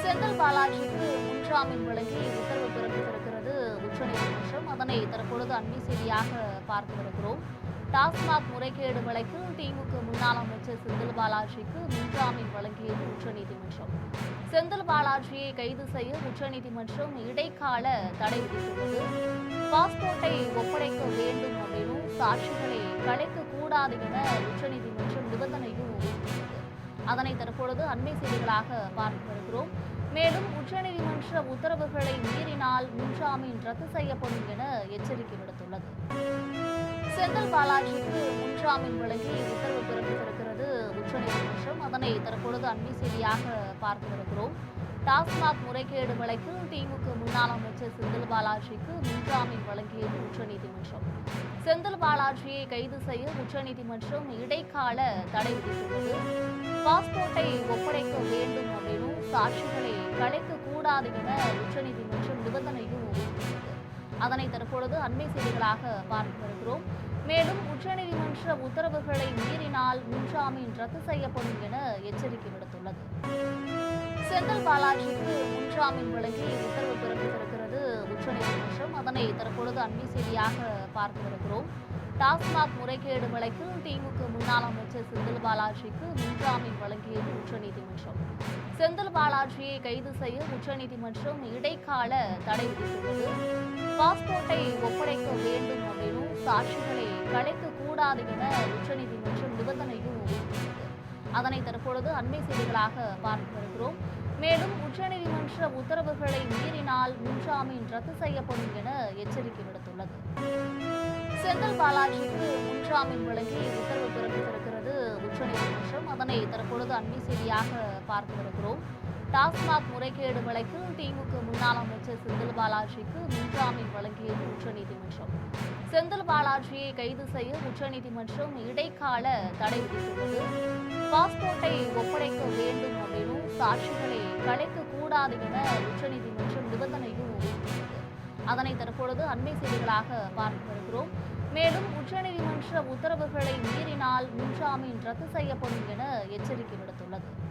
செந்தில் பாலாஜிக்கு முன்ஜாமீன் வழங்கி உத்தரவு பிறப்பித்திருக்கிறது உச்சநீதிமன்றம். அதனை தற்பொழுது அண்மை செய்தியாக பார்த்து வருகிறோம். டாஸ்மாக் முறைகேடு வழக்கில் திமுக முன்னாள் அமைச்சர் செந்தில் பாலாஜிக்கு முன்ஜாமீன் வழங்கியது உச்சநீதிமன்றம். செந்தில் பாலாஜியை கைது செய்ய உச்சநீதிமன்றம் இடைக்கால தடை விதித்துள்ளது. பாஸ்போர்ட்டை ஒப்படைக்க வேண்டும் அப்படின்னும் சாட்சிகளை கலைக்க கூடாது என உச்சநீதிமன்றம் நிபந்தனையும் விதித்துள்ளது. அதனை தற்பொழுது அண்மை செய்திகளாக பார்த்து வருகிறோம். மேலும் உச்சநீதிமன்ற உத்தரவுகளை மீறினால் முன்ஜாமீன் ரத்து செய்யப்படும் என எச்சரிக்கை விடுத்துள்ளது. செந்தில் பாலாஜிக்கு முன்ஜாமீன் வழங்கி உத்தரவு பிறப்பித்திருக்கிறது உச்சநீதிமன்றம். அதனை தற்பொழுது அண்மை செய்தியாக பார்த்து வருகிறோம். டாஸ்மாக் முறைகேடு வழக்கில் திமுக முன்னாள் அமைச்சர் செந்தில் பாலாஜிக்கு முன்ஜாமீன் வழங்கியது உச்சநீதிமன்றம். செந்தில் பாலாஜியை கைது செய்ய உச்சநீதிமன்றம் இடைக்கால தடை விதித்துள்ளது. பாஸ்போர்ட்டை ஒப்படைக்க வேண்டும் அப்படின்னும் சாட்சிகளை கலைக்க கூடாது என உச்சநீதிமன்றம் நிபந்தனையும் விதித்துள்ளது. அதனை தற்பொழுது அண்மை செய்திகளாக பார்த்து வருகிறோம். மேலும் உச்சநீதிமன்ற உத்தரவுகளை மீறினால் முன்ஜாமீன் ரத்து செய்யப்படும் என எச்சரிக்கை விடுத்துள்ளது. செந்தில் பாலாஜிக்கு முன்ஜாமீன் வழங்கி உத்தரவு பிறப்பித்திருக்கிறது உச்சநீதிமன்றம். அதனை தற்பொழுது அண்மை செய்தியாக பார்த்து வருகிறோம். டாஸ்மாக் முறைகேடு வழக்கில் திமுக முன்னாள் அமைச்சர் செந்தில் பாலாஜிக்கு முன்ஜாமீன் வழங்கியது உச்சநீதிமன்றம். செந்தில் பாலாஜியை கைது செய்ய உச்சநீதிமன்றம் இடைக்கால தடை விதித்துள்ளது. பாஸ்போர்ட்டை ஒப்படைக்க வேண்டும் அப்படின்னும் சாட்சிகளை கலைக்க கூடாது என உச்சநீதிமன்றம் நிபந்தனையும் விதித்துள்ளது. அதனை தற்பொழுது அண்மை செய்திகளாக பார்த்து வருகிறோம். மேலும் உச்சநீதிமன்ற உத்தரவுகளை மீறினால் முன்ஜாமீன் ரத்து செய்யப்படும் என எச்சரிக்கை விடுத்துள்ளது. செந்தில் பாலாஜிக்கு முன்ஜாமீன் வழங்கி உத்தரவு பிறப்பித்திருக்கிறது உச்சநீதிமன்றம். அதனை தற்பொழுது அண்மை செய்தியாக பார்த்து வருகிறோம். டாஸ்மாக் முறைகேடு வழக்கில் திமுக முன்னாள் அமைச்சர் செந்தில் பாலாஜிக்கு முன்ஜாமீன் வழங்கியது உச்சநீதிமன்றம். செந்தில் பாலாஜியை கைது செய்ய உச்சநீதிமன்றம் இடைக்கால தடை விதித்துள்ளது. பாஸ்போர்ட்டை ஒப்படைக்க வேண்டும் அப்படின்னும் சாட்சிகளை கலைக்க கூடாது என உச்சநீதிமன்றம் நிபந்தனையும் விதித்துள்ளது. அதனை தற்பொழுது அண்மை செய்திகளாக பார்த்து வருகிறோம். மேலும் உச்சநீதிமன்ற உத்தரவுகளை மீறினால் முன்ஜாமீன் ரத்து செய்யப்படும் என எச்சரிக்கை விடுத்துள்ளது.